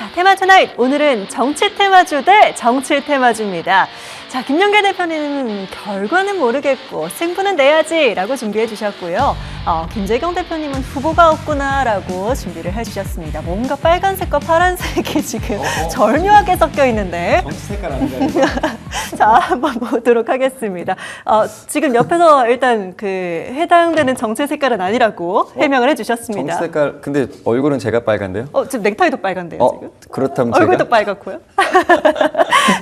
자, 테마 투나잇. 오늘은 정치 테마주 대 정치 테마주입니다. 자, 김영길 대표님은 결과는 모르겠고 승부는 내야지라고 준비해 주셨고요. 김재경 대표님은 후보가 없구나라고 준비를 해주셨습니다. 뭔가 빨간색과 파란색이 지금 절묘하게 섞여 있는데. 정치 색깔 아닌가요? 자, 한번 보도록 하겠습니다. 지금 옆에서 일단 그 해당되는 정치 색깔은 아니라고 해명을 해주셨습니다. 정치 색깔, 근데 얼굴은 제가 빨간데요? 지금 넥타이도 빨간데요, 지금? 그렇다면 얼굴도 제가? 빨갛고요.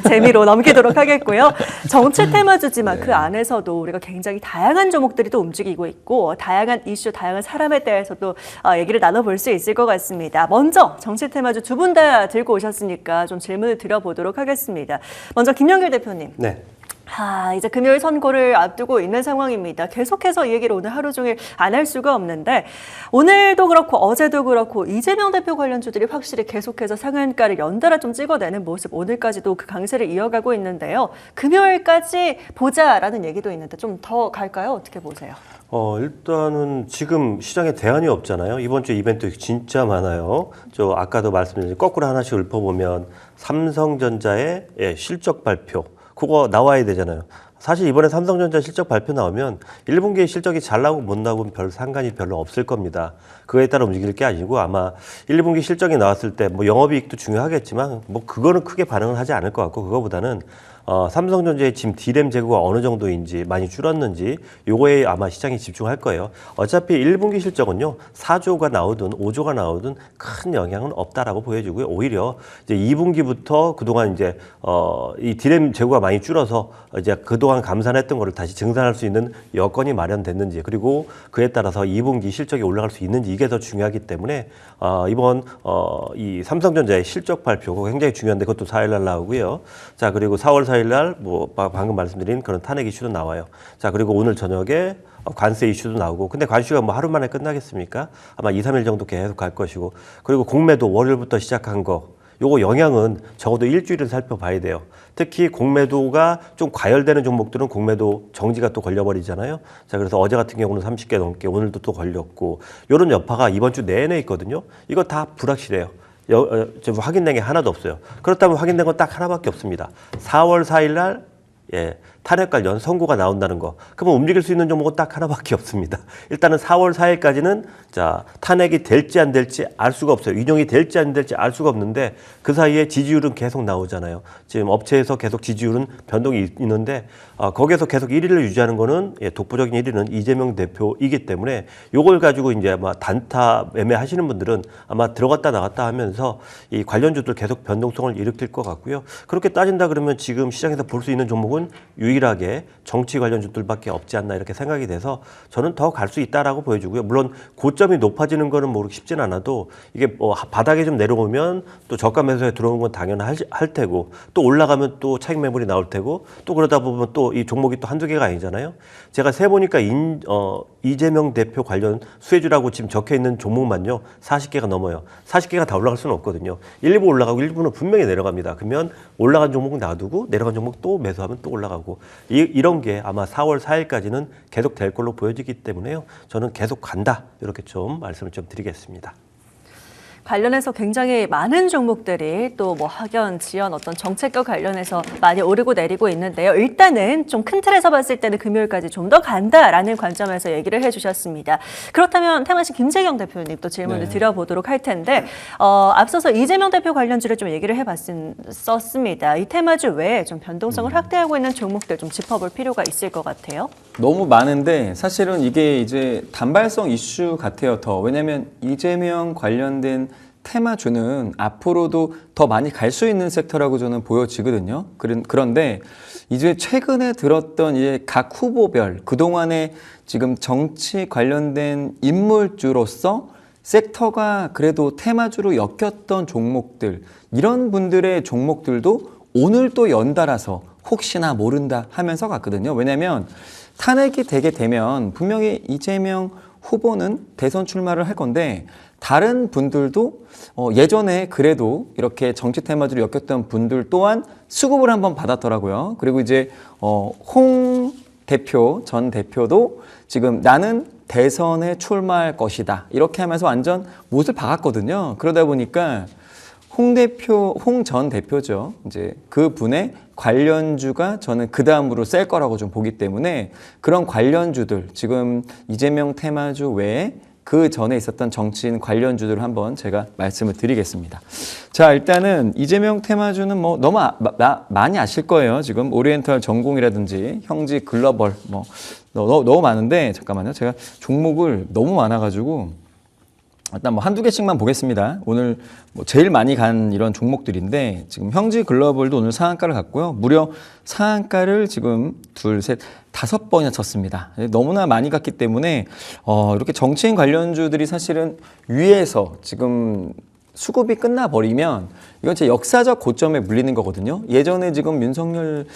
재미로 넘기도록 하겠고요. 정치 테마주지만 그 안에서도 우리가 굉장히 다양한 종목들이 또 움직이고 있고 다양한 이슈, 다양한 사람에 대해서도 얘기를 나눠볼 수 있을 것 같습니다. 먼저 정치 테마주 두 분 다 들고 오셨으니까 좀 질문을 드려보도록 하겠습니다. 먼저 김영길 대표님. 네. 이제 금요일 선거를 앞두고 있는 상황입니다. 계속해서 이 얘기를 오늘 하루 종일 안 할 수가 없는데 오늘도 그렇고 어제도 그렇고 이재명 대표 관련주들이 확실히 계속해서 상한가를 연달아 좀 찍어내는 모습 오늘까지도 그 강세를 이어가고 있는데요. 금요일까지 보자라는 얘기도 있는데 좀 더 갈까요? 어떻게 보세요? 일단은 지금 시장에 대안이 없잖아요. 이번 주 이벤트 진짜 많아요. 아까도 말씀드린 거꾸로 하나씩 읊어보면 삼성전자의 실적 발표 그거 나와야 되잖아요. 사실 이번에 삼성전자 실적 발표 나오면 1분기에 실적이 잘 나오고 못 나오고는 별 상관이 별로 없을 겁니다. 그거에 따라 움직일 게 아니고 아마 1분기 실적이 나왔을 때 뭐 영업이익도 중요하겠지만 뭐 그거는 크게 반응을 하지 않을 것 같고 그거보다는 삼성전자의 지금 D램 재고가 어느 정도인지 많이 줄었는지 요거에 아마 시장이 집중할 거예요. 어차피 1분기 실적은요 4조가 나오든 5조가 나오든 큰 영향은 없다라고 보여지고요. 오히려 이제 2분기부터 그동안 이제 이 D램 재고가 많이 줄어서 이제 그동안 감산했던 거를 다시 증산할 수 있는 여건이 마련됐는지 그리고 그에 따라서 2분기 실적이 올라갈 수 있는지 이게 더 중요하기 때문에 이번 이 삼성전자의 실적 발표가 굉장히 중요한데 그것도 4일 날 나오고요. 자 그리고 4월 4일 날 뭐 방금 말씀드린 그런 탄핵 이슈도 나와요. 자 그리고 오늘 저녁에 관세 이슈도 나오고 근데 관세가 뭐 하루 만에 끝나겠습니까? 아마 2, 3일 정도 계속 갈 것이고 그리고 공매도 월요일부터 시작한 거 요거 영향은 적어도 일주일은 살펴봐야 돼요. 특히 공매도가 좀 과열되는 종목들은 공매도 정지가 또 걸려버리잖아요. 자, 그래서 어제 같은 경우는 30개 넘게 오늘도 또 걸렸고 요런 여파가 이번 주 내내 있거든요. 이거 다 불확실해요. 지금 확인된 게 하나도 없어요. 그렇다면 확인된 건 딱 하나밖에 없습니다. 4월 4일 날 탄핵 관련 선고가 나온다는 거. 그러면 움직일 수 있는 종목은 딱 하나밖에 없습니다. 일단은 4월 4일까지는 자 탄핵이 될지 안 될지 알 수가 없어요. 인용이 될지 안 될지 알 수가 없는데 그 사이에 지지율은 계속 나오잖아요. 지금 업체에서 계속 지지율은 변동이 있는데 거기에서 계속 1위를 유지하는 거는 독보적인 1위는 이재명 대표이기 때문에 요걸 가지고 이제 아마 단타 매매하시는 분들은 아마 들어갔다 나갔다 하면서 이 관련주들 계속 변동성을 일으킬 것 같고요. 그렇게 따진다 그러면 지금 시장에서 볼 수 있는 종목은 유일하게 정치 관련주들밖에 없지 않나 이렇게 생각이 돼서 저는 더 갈 수 있다라고 보여지고요. 물론 고점이 높아지는 거는 모르기 쉽진 않아도 이게 뭐 바닥에 좀 내려오면 또 저가 매수에 들어오는 건 당연할 테고 또 올라가면 또 차익 매물이 나올 테고 또 그러다 보면 또 이 종목이 또 한두 개가 아니잖아요. 제가 세보니까 이재명 대표 관련 수혜주라고 지금 적혀 있는 종목만요 40개가 넘어요. 40개가 다 올라갈 수는 없거든요. 일부 올라가고 일부는 분명히 내려갑니다. 그러면 올라간 종목 놔두고 내려간 종목 또 매수하면 또 올라가고 이런 게 아마 4월 4일까지는 계속 될 걸로 보여지기 때문에요. 저는 계속 간다 이렇게 좀 말씀을 좀 드리겠습니다. 관련해서 굉장히 많은 종목들이 또 뭐 학연, 지연 어떤 정책과 관련해서 많이 오르고 내리고 있는데요. 일단은 좀 큰 틀에서 봤을 때는 금요일까지 좀 더 간다라는 관점에서 얘기를 해주셨습니다. 그렇다면 태만시 김재경 대표님 또 질문을 드려보도록 할 텐데 앞서서 이재명 대표 관련주를 좀 얘기를 해봤었습니다. 이 테마주 외에 좀 변동성을 확대하고 있는 종목들 좀 짚어볼 필요가 있을 것 같아요. 너무 많은데 사실은 이게 이제 단발성 이슈 같아요. 왜냐하면 이재명 관련된 테마주는 앞으로도 더 많이 갈 수 있는 섹터라고 저는 보여지거든요. 그런데 이제 최근에 들었던 이제 각 후보별 그동안에 지금 정치 관련된 인물주로서 섹터가 그래도 테마주로 엮였던 종목들 이런 분들의 종목들도 오늘 또 연달아서 혹시나 모른다 하면서 갔거든요. 왜냐하면 탄핵이 되게 되면 분명히 이재명 후보는 대선 출마를 할 건데 다른 분들도 예전에 그래도 이렇게 정치 테마주로 엮였던 분들 또한 수급을 한번 받았더라고요. 그리고 이제 홍 대표, 전 대표도 지금 나는 대선에 출마할 것이다 이렇게 하면서 완전 못을 박았거든요. 그러다 보니까 홍 전 대표죠. 이제 그 분의 관련주가 저는 그 다음으로 셀 거라고 좀 보기 때문에 그런 관련주들, 지금 이재명 테마주 외에 그 전에 있었던 정치인 관련주들을 한번 제가 말씀을 드리겠습니다. 자, 일단은 이재명 테마주는 뭐 너무 많이 아실 거예요. 지금 오리엔탈 전공이라든지 형지 글로벌 뭐 너무 많은데, 잠깐만요. 제가 종목을 너무 많아가지고 일단 뭐 한두 개씩만 보겠습니다. 오늘 뭐 제일 많이 간 이런 종목들인데, 지금 형지 글로벌도 오늘 상한가를 갔고요. 무려 상한가를 지금 둘, 셋, 5번이나 쳤습니다. 너무나 많이 갔기 때문에 이렇게 정치인 관련주들이 사실은 위에서 지금 수급이 끝나버리면 이건 제 역사적 고점에 물리는 거거든요. 예전에 지금 윤석열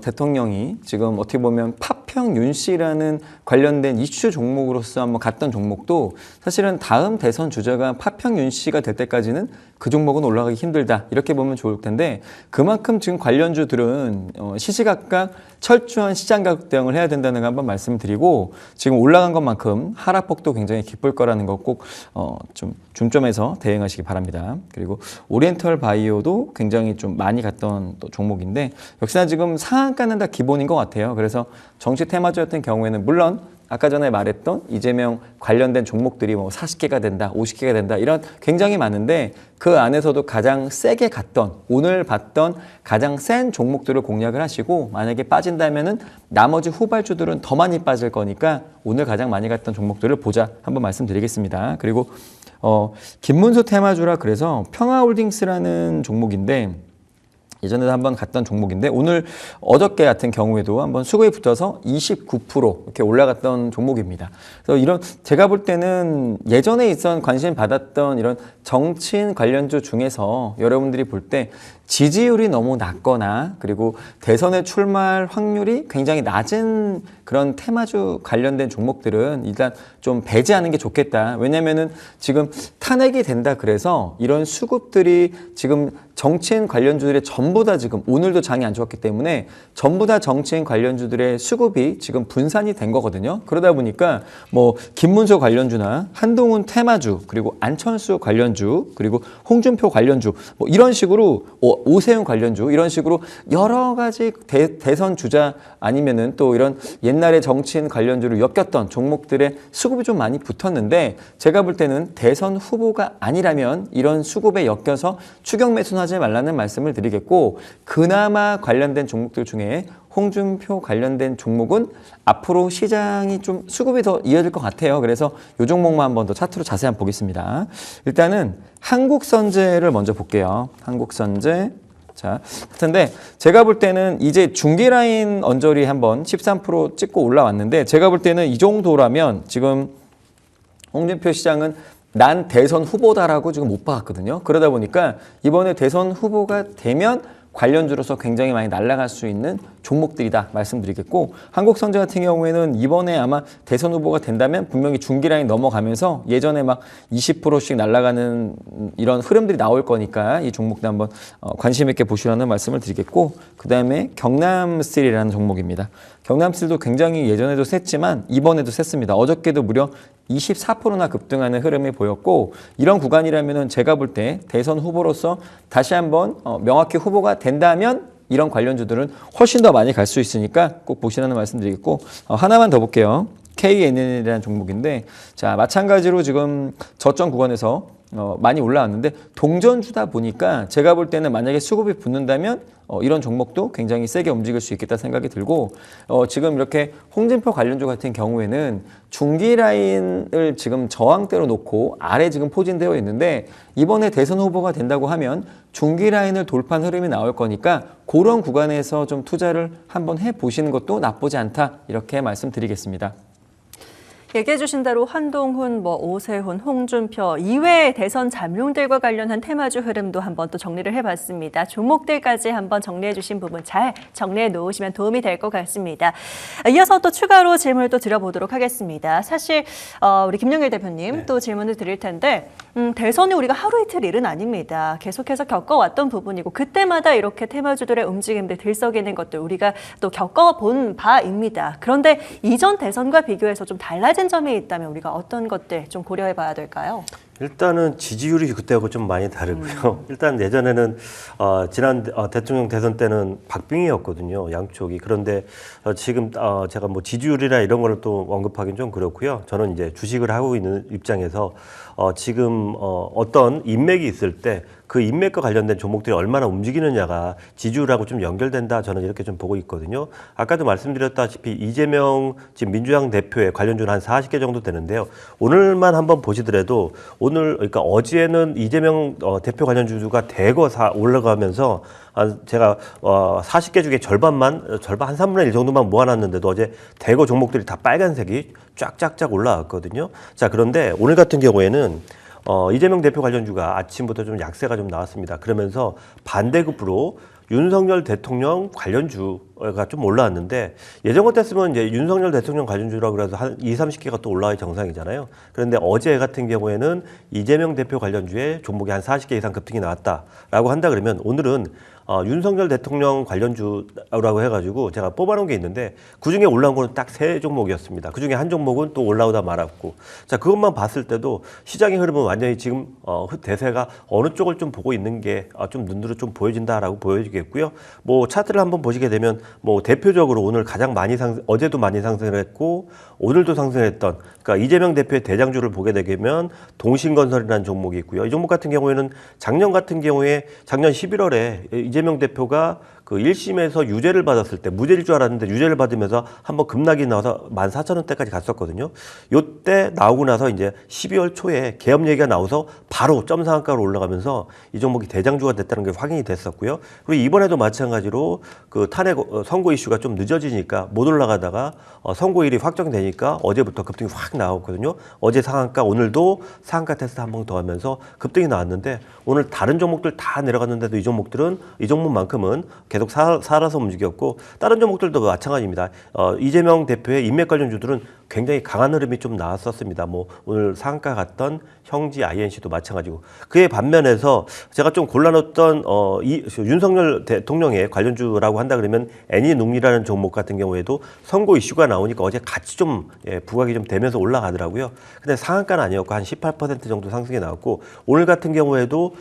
대통령이 지금 어떻게 보면 파평 윤 씨라는 관련된 이슈 종목으로서 한번 갔던 종목도 사실은 다음 대선 주자가 파평 윤 씨가 될 때까지는 그 종목은 올라가기 힘들다, 이렇게 보면 좋을 텐데, 그만큼 지금 관련주들은 시시각각 철저한 시장 가격 대응을 해야 된다는 거 한번 말씀드리고, 지금 올라간 것만큼 하락폭도 굉장히 깊을 거라는 거 꼭 좀 중점에서 대응하시기 바랍니다. 그리고 오리엔털 바이오도 굉장히 좀 많이 갔던 또 종목인데, 역시나 지금 상한가는 다 기본인 것 같아요. 그래서 정치 테마주였던 경우에는 물론 아까 전에 말했던 이재명 관련된 종목들이 뭐 40개가 된다, 50개가 된다, 이런 굉장히 많은데, 그 안에서도 가장 세게 갔던, 오늘 봤던 가장 센 종목들을 공략을 하시고, 만약에 빠진다면은 나머지 후발주들은 더 많이 빠질 거니까 오늘 가장 많이 갔던 종목들을 보자, 한번 말씀드리겠습니다. 그리고 김문수 테마주라 그래서 평화홀딩스라는 종목인데, 예전에도 한번 갔던 종목인데, 오늘 어저께 같은 경우에도 한번 수급이 붙어서 29% 이렇게 올라갔던 종목입니다. 그래서 이런, 제가 볼 때는 예전에 있던 관심 받았던 이런 정치인 관련주 중에서 여러분들이 볼 때 지지율이 너무 낮거나, 그리고 대선에 출마할 확률이 굉장히 낮은 그런 테마주 관련된 종목들은 일단 좀 배제하는 게 좋겠다. 왜냐면은 지금 탄핵이 된다 그래서 이런 수급들이 지금 정치인 관련주들의 전부 다, 지금 오늘도 장이 안 좋았기 때문에 전부 다 정치인 관련주들의 수급이 지금 분산이 된 거거든요. 그러다 보니까 뭐 김문수 관련주나 한동훈 테마주, 그리고 안철수 관련주, 그리고 홍준표 관련주, 뭐 이런 식으로 오세훈 관련주, 이런 식으로 여러 가지 대선 주자 아니면은 또 이런 옛날에 정치인 관련주를 엮였던 종목들의 수급이 좀 많이 붙었는데, 제가 볼 때는 대선 후보가 아니라면 이런 수급에 엮여서 추격 매수하지 말라는 말씀을 드리겠고, 그나마 관련된 종목들 중에 홍준표 관련된 종목은 앞으로 시장이 좀 수급이 더 이어질 것 같아요. 그래서 이 종목만 한번 더 차트로 자세히 한번 보겠습니다. 일단은 한국선제를 먼저 볼게요. 한국선제. 자, 같은데 제가 볼 때는 이제 중기 라인 언저리 한번 13% 찍고 올라왔는데, 제가 볼 때는 이 정도라면 지금 홍준표 시장은 난 대선 후보다라고 지금 못 박았거든요. 그러다 보니까 이번에 대선 후보가 되면 관련주로서 굉장히 많이 날아갈 수 있는 종목들이다 말씀드리겠고, 한국선제 같은 경우에는 이번에 아마 대선 후보가 된다면 분명히 중기라인 넘어가면서 예전에 막 20%씩 날아가는 이런 흐름들이 나올 거니까 이 종목도 한번 관심 있게 보시라는 말씀을 드리겠고, 그 다음에 경남스틸이라는 종목입니다. 경남스틸도 굉장히 예전에도 셌지만 이번에도 셌습니다. 어저께도 무려 24%나 급등하는 흐름이 보였고, 이런 구간이라면 제가 볼 때 대선 후보로서 다시 한번 명확히 후보가 된다면 이런 관련주들은 훨씬 더 많이 갈 수 있으니까 꼭 보시라는 말씀 드리겠고, 하나만 더 볼게요. KNN이라는 종목인데, 자, 마찬가지로 지금 저점 구간에서 많이 올라왔는데 동전주다 보니까 제가 볼 때는 만약에 수급이 붙는다면 이런 종목도 굉장히 세게 움직일 수 있겠다 생각이 들고, 지금 이렇게 홍준표 관련주 같은 경우에는 중기 라인을 지금 저항대로 놓고 아래 지금 포진되어 있는데, 이번에 대선 후보가 된다고 하면 중기 라인을 돌파한 흐름이 나올 거니까 그런 구간에서 좀 투자를 한번 해보시는 것도 나쁘지 않다, 이렇게 말씀드리겠습니다. 얘기해 주신 대로 한동훈, 오세훈, 홍준표 이외의 대선 잠룡들과 관련한 테마주 흐름도 한번 또 정리를 해봤습니다. 종목들까지 한번 정리해 주신 부분 잘 정리해 놓으시면 도움이 될 것 같습니다. 이어서 또 추가로 질문을 또 드려보도록 하겠습니다. 사실 우리 김영일 대표님 또 질문을 드릴 텐데, 대선이 우리가 하루 이틀 일은 아닙니다. 계속해서 겪어왔던 부분이고, 그때마다 이렇게 테마주들의 움직임들 들썩이는 것들 우리가 또 겪어본 바입니다. 그런데 이전 대선과 비교해서 좀 달라진 점이 있다면 우리가 어떤 것들 좀 고려해 봐야 될까요? 일단은 지지율이 그때하고 좀 많이 다르고요. 일단 예전에는 지난 대통령 대선 때는 박빙이었거든요. 양쪽이. 그런데 지금 제가 뭐 지지율이나 이런 거를 또 언급하기는 좀 그렇고요. 저는 이제 주식을 하고 있는 입장에서 지금 어떤 인맥이 있을 때 그 인맥과 관련된 종목들이 얼마나 움직이느냐가 지지율하고 좀 연결된다, 저는 이렇게 좀 보고 있거든요. 아까도 말씀드렸다시피 이재명 지금 민주당 대표의 관련주는 한 40개 정도 되는데요. 오늘만 한번 보시더라도 오늘, 그러니까 어제는 이재명 대표 관련주가 대거 올라가면서 제가 40개 중에 절반 한 3분의 1 정도만 모아놨는데도 어제 대거 종목들이 다 빨간색이 쫙쫙쫙 올라왔거든요. 자, 그런데 오늘 같은 경우에는 이재명 대표 관련주가 아침부터 좀 약세가 좀 나왔습니다. 그러면서 반대급부로 윤석열 대통령 관련주가 좀 올라왔는데, 예전 같았으면 이제 윤석열 대통령 관련주라고 그래서 한 20-30개가 또 올라와야 정상이잖아요. 그런데 어제 같은 경우에는 이재명 대표 관련주에 종목이 한 40개 이상 급등이 나왔다라고 한다 그러면, 오늘은 윤석열 대통령 관련주라고 해가지고 제가 뽑아놓은 게 있는데, 그중에 올라온 거는 딱 3종목이었습니다. 그중에 한 종목은 또 올라오다 말았고, 자, 그것만 봤을 때도 시장의 흐름은 완전히 지금 대세가 어느 쪽을 좀 보고 있는 게 좀 눈으로 좀 보여진다라고 보여지겠고요. 뭐 차트를 한번 보시게 되면 뭐 대표적으로 오늘 가장 많이 어제도 많이 상승을 했고 오늘도 상승했던, 그러니까 이재명 대표의 대장주를 보게 되면 동신건설이라는 종목이 있고요. 이 종목 같은 경우에는 작년 같은 경우에 작년 11월에 이재명 대표가 그 1심에서 유죄를 받았을 때, 무죄일 줄 알았는데 유죄를 받으면서 한번 급락이 나와서 14,000원대까지 갔었거든요. 요때 나오고 나서 이제 12월 초에 개업 얘기가 나와서 바로 점상한가로 올라가면서 이 종목이 대장주가 됐다는 게 확인이 됐었고요. 그리고 이번에도 마찬가지로 그 탄핵 선고 이슈가 좀 늦어지니까 못 올라가다가 선고일이 확정되니까 어제부터 급등이 확 나왔거든요. 어제 상한가, 오늘도 상한가 테스트 한 번 더 하면서 급등이 나왔는데, 오늘 다른 종목들 다 내려갔는데도 이 종목만큼은 계속 살아서 움직였고, 다른 종목들도 마찬가지입니다. 이재명 대표의 인맥 관련주들은 굉장히 강한 흐름이 좀 나왔었습니다. 뭐 오늘 상한가 갔던 형지 INC도 마찬가지고, 그의 반면에서 제가 좀 골라놓았던 윤석열 대통령의 관련주라고 한다 그러면 애니눅리라는 종목 같은 경우에도 선고 이슈가 나오니까 어제 같이 좀 부각이 좀 되면서 올라가더라고요. 근데 상한가는 아니었고 한 18% 정도 상승이 나왔고, 오늘 같은 경우에도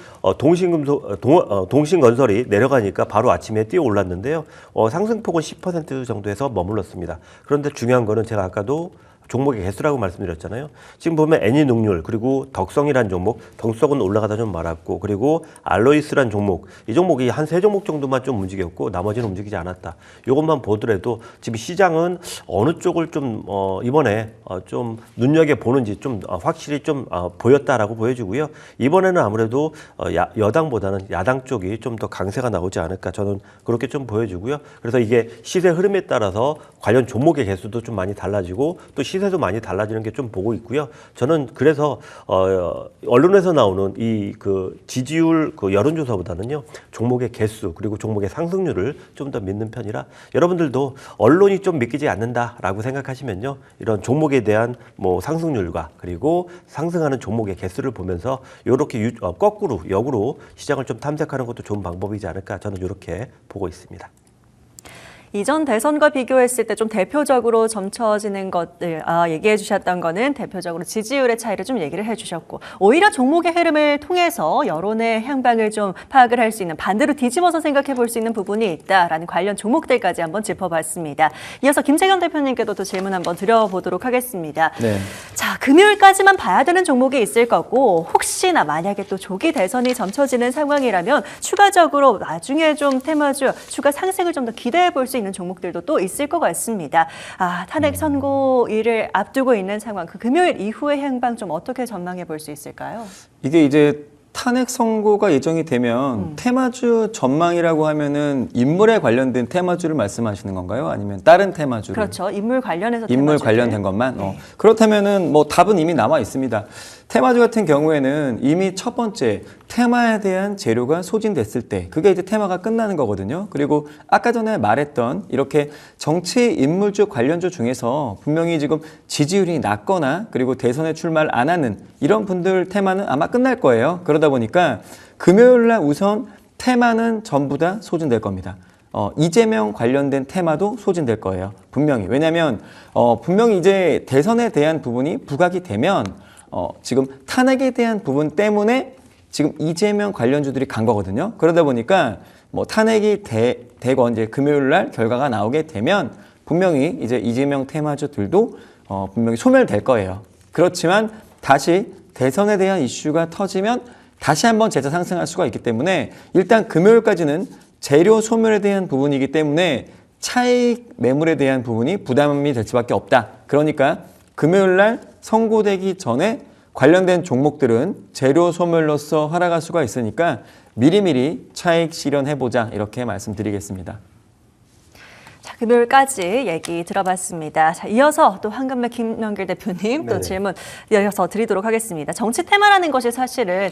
동신건설이 내려가니까 바로 아침에 뛰어 올랐는데요. 상승폭은 10% 정도에서 머물렀습니다. 그런데 중요한 거는 제가 아까도 종목의 개수라고 말씀드렸잖아요. 지금 보면 애니눅률, 그리고 덕성이라는 종목, 덕성은 올라가다 좀 말았고, 그리고 알로이스라는 종목, 이 종목이 한 3종목 정도만 좀 움직였고 나머지는 움직이지 않았다. 이것만 보더라도 지금 시장은 어느 쪽을 좀 이번에 좀 눈여겨보는지 좀 확실히 좀 보였다라고 보여지고요. 이번에는 아무래도 여당보다는 야당 쪽이 좀 더 강세가 나오지 않을까, 저는 그렇게 좀 보여지고요. 그래서 이게 시세 흐름에 따라서 관련 종목의 개수도 좀 많이 달라지고 또 시세도 많이 달라지는 게 좀 보고 있고요. 저는 그래서 언론에서 나오는 이 그 지지율 그 여론조사보다는요, 종목의 개수 그리고 종목의 상승률을 좀 더 믿는 편이라, 여러분들도 언론이 좀 믿기지 않는다라고 생각하시면요, 이런 종목에 대한 뭐 상승률과 그리고 상승하는 종목의 개수를 보면서 이렇게 거꾸로 역으로 시장을 좀 탐색하는 것도 좋은 방법이지 않을까, 저는 이렇게 보고 있습니다. 이전 대선과 비교했을 때 좀 대표적으로 점쳐지는 것들 얘기해 주셨던 거는 대표적으로 지지율의 차이를 좀 얘기를 해 주셨고, 오히려 종목의 흐름을 통해서 여론의 향방을 좀 파악을 할 수 있는, 반대로 뒤집어서 생각해 볼 수 있는 부분이 있다라는 관련 종목들까지 한번 짚어봤습니다. 이어서 김채경 대표님께도 또 질문 한번 드려보도록 하겠습니다. 네. 자, 금요일까지만 봐야 되는 종목이 있을 거고, 혹시나 만약에 또 조기 대선이 점쳐지는 상황이라면 추가적으로 나중에 좀 테마주 추가 상승을 좀 더 기대해 볼 수 있는 종목들도 또 있을 것 같습니다. 탄핵 선고일을 앞두고 있는 상황, 그 금요일 이후의 향방 좀 어떻게 전망해 볼 수 있을까요? 이게 이제 탄핵 선고가 예정이 되면 테마주 전망이라고 하면은 인물에 관련된 테마주를 말씀하시는 건가요? 아니면 다른 테마주를? 그렇죠. 인물 관련해서 인물 테마주들. 관련된 것만? 네. 그렇다면은 뭐 답은 이미 남아 있습니다. 테마주 같은 경우에는 이미 첫 번째 테마에 대한 재료가 소진됐을 때, 그게 이제 테마가 끝나는 거거든요. 그리고 아까 전에 말했던 이렇게 정치 인물주 관련주 중에서 분명히 지금 지지율이 낮거나 그리고 대선에 출마를 안 하는 이런 분들 테마는 아마 끝날 거예요. 그러다 보니까 금요일 날 우선 테마는 전부 다 소진될 겁니다. 이재명 관련된 테마도 소진될 거예요. 분명히. 왜냐하면 분명히 이제 대선에 대한 부분이 부각이 되면 지금 탄핵에 대한 부분 때문에 지금 이재명 관련주들이 간 거거든요. 그러다 보니까 뭐 탄핵이 되건 이제 금요일 날 결과가 나오게 되면 분명히 이제 이재명 테마주들도 분명히 소멸될 거예요. 그렇지만 다시 대선에 대한 이슈가 터지면 다시 한번 재차 상승할 수가 있기 때문에 일단 금요일까지는 재료 소멸에 대한 부분이기 때문에 차익 매물에 대한 부분이 부담이 될 수밖에 없다. 그러니까 금요일 날 선고되기 전에 관련된 종목들은 재료 소멸로서 하락할 수가 있으니까 미리미리 차익 실현해보자 이렇게 말씀드리겠습니다. 자, 금요일까지 얘기 들어봤습니다. 자, 이어서 또 황금매 김명길 대표님 또 네네. 질문 이어서 드리도록 하겠습니다. 정치 테마라는 것이 사실은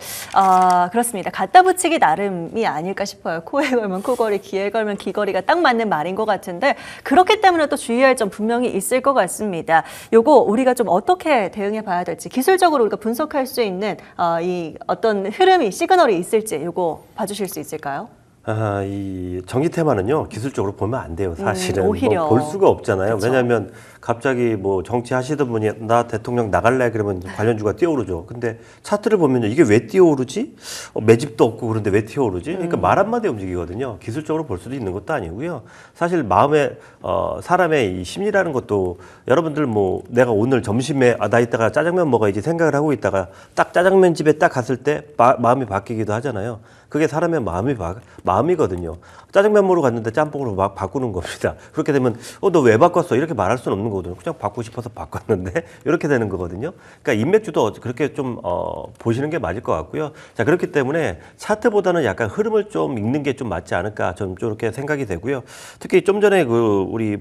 그렇습니다. 갖다 붙이기 나름이 아닐까 싶어요. 코에 걸면 코걸이, 귀에 걸면 귀걸이가 딱 맞는 말인 것 같은데 그렇기 때문에 또 주의할 점 분명히 있을 것 같습니다. 요거 우리가 좀 어떻게 대응해 봐야 될지 기술적으로 우리가 분석할 수 있는 이 어떤 흐름이 시그널이 있을지 요거 봐주실 수 있을까요? 이 정치 테마는요 기술적으로 보면 안 돼요. 사실은 오히려. 뭐 볼 수가 없잖아요. 그쵸. 왜냐하면 갑자기 뭐 정치 하시던 분이 나 대통령 나갈래 그러면 관련주가 뛰어오르죠. 근데 차트를 보면요 이게 왜 뛰어오르지? 매집도 없고 그런데 왜 뛰어오르지? 그러니까 말 한마디 움직이거든요. 기술적으로 볼 수도 있는 것도 아니고요. 사실 마음에 사람의 이 심리라는 것도 여러분들 뭐 내가 오늘 점심에 나 이따가 짜장면 먹어야지 생각을 하고 있다가 딱 짜장면 집에 딱 갔을 때 마음이 바뀌기도 하잖아요. 그게 사람의 마음이거든요. 짜장면 먹으러 갔는데 짬뽕으로 막 바꾸는 겁니다. 그렇게 되면 너 왜 바꿨어? 이렇게 말할 수는 없는 거거든요. 그냥 바꾸고 싶어서 바꿨는데 이렇게 되는 거거든요. 그러니까 인맥주도 그렇게 좀 보시는 게 맞을 것 같고요. 자 그렇기 때문에 차트보다는 약간 흐름을 좀 읽는 게 좀 맞지 않을까 좀 이렇게 생각이 되고요. 특히 좀 전에 우리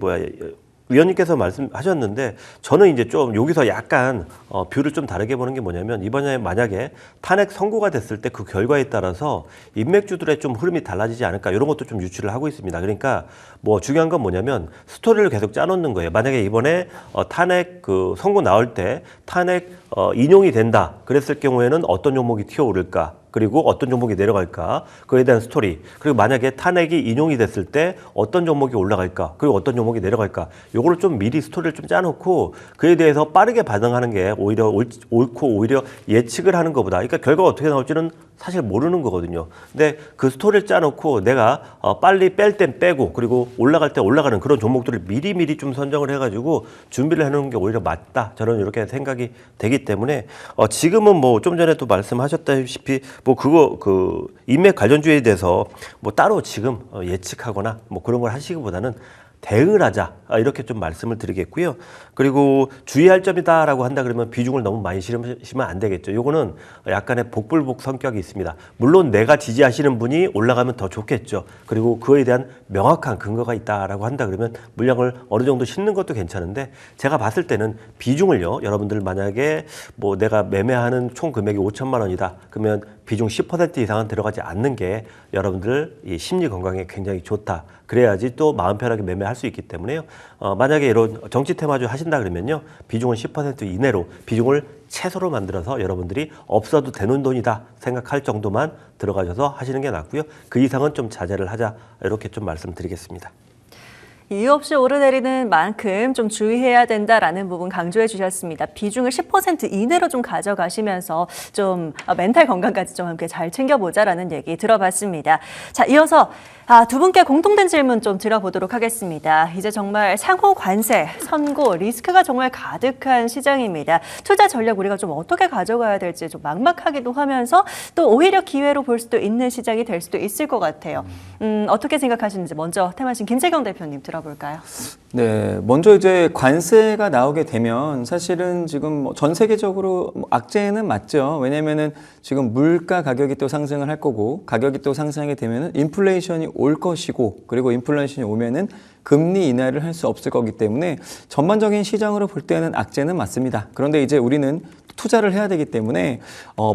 위원님께서 말씀하셨는데 저는 이제 좀 여기서 약간 뷰를 좀 다르게 보는 게 뭐냐면 이번에 만약에 탄핵 선고가 됐을 때 그 결과에 따라서 인맥주들의 좀 흐름이 달라지지 않을까 이런 것도 좀 유추를 하고 있습니다. 그러니까 뭐 중요한 건 뭐냐면 스토리를 계속 짜놓는 거예요. 만약에 이번에 탄핵 선고 나올 때 탄핵 인용이 된다 그랬을 경우에는 어떤 종목이 튀어오를까? 그리고 어떤 종목이 내려갈까? 그에 대한 스토리. 그리고 만약에 탄핵이 인용이 됐을 때 어떤 종목이 올라갈까? 그리고 어떤 종목이 내려갈까? 요거를 좀 미리 스토리를 좀 짜놓고 그에 대해서 빠르게 반응하는 게 오히려 옳고 오히려 예측을 하는 것보다 그러니까 결과가 어떻게 나올지는 사실 모르는 거거든요. 근데 그 스토리를 짜놓고 내가 빨리 뺄 땐 빼고 그리고 올라갈 때 올라가는 그런 종목들을 미리 좀 선정을 해가지고 준비를 해놓는 게 오히려 맞다. 저는 이렇게 생각이 되기 때문에 지금은 뭐 좀 전에 또 말씀하셨다시피 뭐 인맥 관련주에 대해서 뭐 따로 지금 예측하거나 뭐 그런 걸 하시기보다는 대응을 하자 이렇게 좀 말씀을 드리겠고요. 그리고 주의할 점이다라고 한다 그러면 비중을 너무 많이 실으시면 안 되겠죠. 요거는 약간의 복불복 성격이 있습니다. 물론 내가 지지하시는 분이 올라가면 더 좋겠죠. 그리고 그에 대한 명확한 근거가 있다라고 한다 그러면 물량을 어느 정도 싣는 것도 괜찮은데 제가 봤을 때는 비중을요. 여러분들 만약에 뭐 내가 매매하는 총 금액이 5천만 원이다. 그러면 비중 10% 이상은 들어가지 않는 게 여러분들 이 심리 건강에 굉장히 좋다. 그래야지 또 마음 편하게 매매할 수 있기 때문에요. 만약에 이런 정치 테마주 하신다 그러면요. 비중은 10% 이내로 비중을 최소로 만들어서 여러분들이 없어도 되는 돈이다 생각할 정도만 들어가셔서 하시는 게 낫고요. 그 이상은 좀 자제를 하자 이렇게 좀 말씀드리겠습니다. 이유 없이 오르내리는 만큼 좀 주의해야 된다라는 부분 강조해 주셨습니다. 비중을 10% 이내로 좀 가져가시면서 좀 멘탈 건강까지 좀 함께 잘 챙겨보자라는 얘기 들어봤습니다. 자, 이어서 두 분께 공통된 질문 좀 드려보도록 하겠습니다. 이제 정말 상호 관세, 선고, 리스크가 정말 가득한 시장입니다. 투자 전략 우리가 좀 어떻게 가져가야 될지 좀 막막하기도 하면서 또 오히려 기회로 볼 수도 있는 시장이 될 수도 있을 것 같아요. 어떻게 생각하시는지 먼저 테마신 김재경 대표님 들어볼까요? 네, 먼저 이제 관세가 나오게 되면 사실은 지금 전 세계적으로 악재는 맞죠. 왜냐면은 지금 물가 가격이 또 상승을 할 거고 가격이 또 상승하게 되면은 인플레이션이 올 것이고 그리고 인플레이션이 오면은 금리 인하를 할 수 없을 거기 때문에 전반적인 시장으로 볼 때는 악재는 맞습니다. 그런데 이제 우리는 투자를 해야 되기 때문에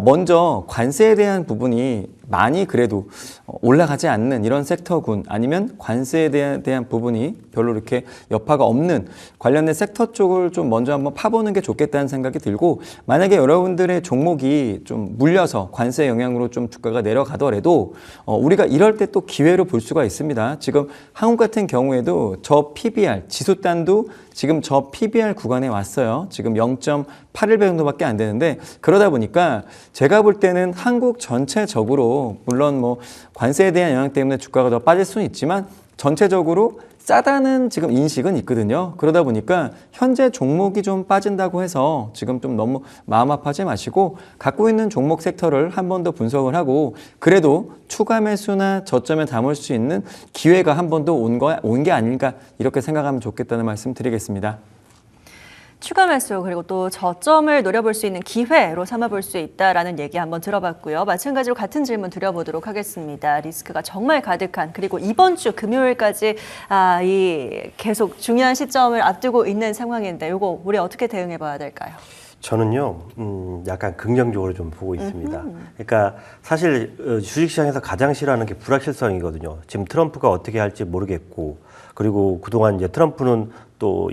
먼저 관세에 대한 부분이 많이 그래도 올라가지 않는 이런 섹터군 아니면 관세에 대한 부분이 별로 이렇게 여파가 없는 관련된 섹터 쪽을 좀 먼저 한번 파보는 게 좋겠다는 생각이 들고 만약에 여러분들의 종목이 좀 물려서 관세 영향으로 좀 주가가 내려가더라도 우리가 이럴 때 또 기회로 볼 수가 있습니다. 지금 한국 같은 경우에도 저 PBR 지수단도 지금 저 PBR 구간에 왔어요. 지금 8일배 정도밖에 안 되는데 그러다 보니까 제가 볼 때는 한국 전체적으로 물론 뭐 관세에 대한 영향 때문에 주가가 더 빠질 수는 있지만 전체적으로 싸다는 지금 인식은 있거든요. 그러다 보니까 현재 종목이 좀 빠진다고 해서 지금 좀 너무 마음 아파하지 마시고 갖고 있는 종목 섹터를 한 번 더 분석을 하고 그래도 추가 매수나 저점에 담을 수 있는 기회가 한 번 더 온 게 아닌가 이렇게 생각하면 좋겠다는 말씀 드리겠습니다. 추가 매수 그리고 또 저점을 노려볼 수 있는 기회로 삼아볼 수 있다라는 얘기 한번 들어봤고요. 마찬가지로 같은 질문 드려보도록 하겠습니다. 리스크가 정말 가득한 그리고 이번 주 금요일까지 이 계속 중요한 시점을 앞두고 있는 상황인데 이거 우리 어떻게 대응해봐야 될까요? 저는요, 약간 긍정적으로 좀 보고 있습니다. 그러니까 사실 주식시장에서 가장 싫어하는 게 불확실성이거든요. 지금 트럼프가 어떻게 할지 모르겠고, 그리고 그동안 이제 트럼프는 또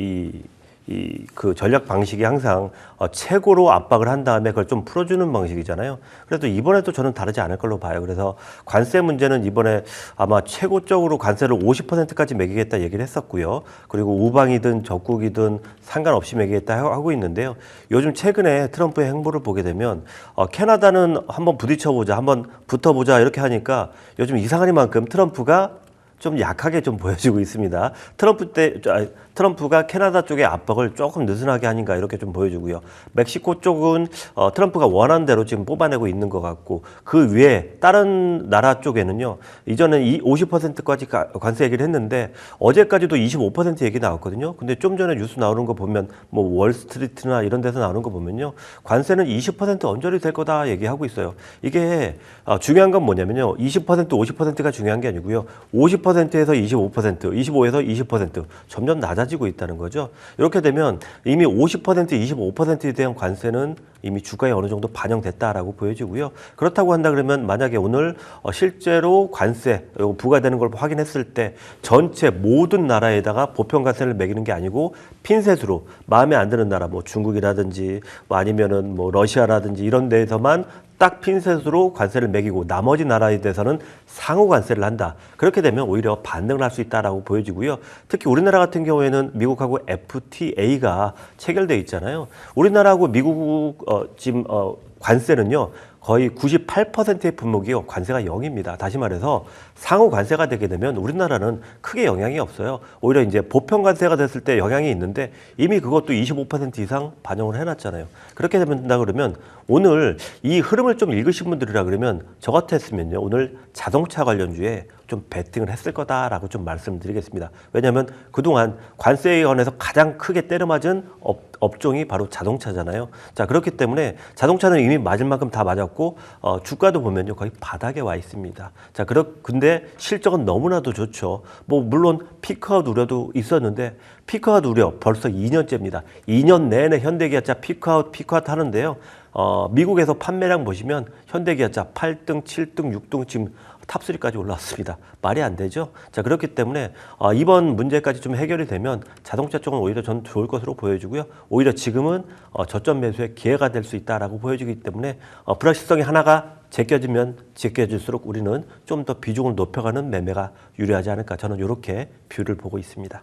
그 전략 방식이 항상 최고로 압박을 한 다음에 그걸 좀 풀어주는 방식이잖아요. 그래도 이번에도 저는 다르지 않을 걸로 봐요. 그래서 관세 문제는 이번에 아마 최고적으로 관세를 50%까지 매기겠다 얘기를 했었고요. 그리고 우방이든 적국이든 상관없이 매기겠다 하고 있는데요. 요즘 최근에 트럼프의 행보를 보게 되면 캐나다는 한번 부딪혀보자, 한번 붙어보자 이렇게 하니까 요즘 이상하니만큼 트럼프가 좀 약하게 좀 보여지고 있습니다. 트럼프가 캐나다 쪽의 압박을 조금 느슨하게 하는가 이렇게 좀 보여지고요. 멕시코 쪽은 트럼프가 원하는 대로 지금 뽑아내고 있는 것 같고 그 위에 다른 나라 쪽에는요. 이전엔 50%까지 관세 얘기를 했는데 어제까지도 25% 얘기 나왔거든요. 근데 좀 전에 뉴스 나오는 거 보면 뭐 월스트리트나 이런 데서 나오는 거 보면요. 관세는 20% 언저리 될 거다 얘기하고 있어요. 이게 중요한 건 뭐냐면요. 20% 50%가 중요한 게 아니고요. 50%에서 25%, 25에서 20% 점점 낮아지고 있다는 거죠. 이렇게 되면 이미 50%, 25%에 대한 관세는 이미 주가에 어느 정도 반영됐다라고 보여지고요. 그렇다고 한다 그러면 만약에 오늘 실제로 관세 부과되는 걸 확인했을 때 전체 모든 나라에다가 보편 관세를 매기는 게 아니고 핀셋으로 마음에 안 드는 나라 뭐 중국이라든지 뭐 아니면은 뭐 러시아라든지 이런 데에서만 딱 핀셋으로 관세를 매기고 나머지 나라에 대해서는 상호 관세를 한다. 그렇게 되면 오히려 반등을 할 수 있다라고 보여지고요. 특히 우리나라 같은 경우에는 미국하고 FTA가 체결돼 있잖아요. 우리나라하고 미국 지금 관세는요. 거의 98%의 품목이요. 관세가 0입니다. 다시 말해서 상호 관세가 되게 되면 우리나라는 크게 영향이 없어요. 오히려 이제 보편 관세가 됐을 때 영향이 있는데 이미 그것도 25% 이상 반영을 해놨잖아요. 그렇게 된다 그러면 오늘 이 흐름을 좀 읽으신 분들이라 그러면 저 같았으면요. 오늘 자동차 관련주에 좀 베팅을 했을 거다라고 좀 말씀드리겠습니다. 왜냐하면 그동안 관세에 관해서 가장 크게 때려맞은 업종이 바로 자동차잖아요. 자, 그렇기 때문에 자동차는 이미 맞을 만큼 다 맞았고 주가도 보면요. 거의 바닥에 와 있습니다. 자, 근데 실적은 너무나도 좋죠. 뭐 물론 피크아웃 우려도 있었는데 피크아웃 우려 벌써 2년째입니다. 2년 내내 현대기아차 피크아웃 하는데요. 미국에서 판매량 보시면 현대기아차 8등, 7등, 6등 지금 탑3까지 올라왔습니다. 말이 안 되죠? 자, 그렇기 때문에 이번 문제까지 좀 해결이 되면 자동차 쪽은 오히려 전 좋을 것으로 보여지고요. 오히려 지금은 저점 매수의 기회가 될 수 있다라고 보여지기 때문에 불확실성이 하나가 제껴지면 제껴질수록 우리는 좀 더 비중을 높여가는 매매가 유리하지 않을까 저는 이렇게 뷰를 보고 있습니다.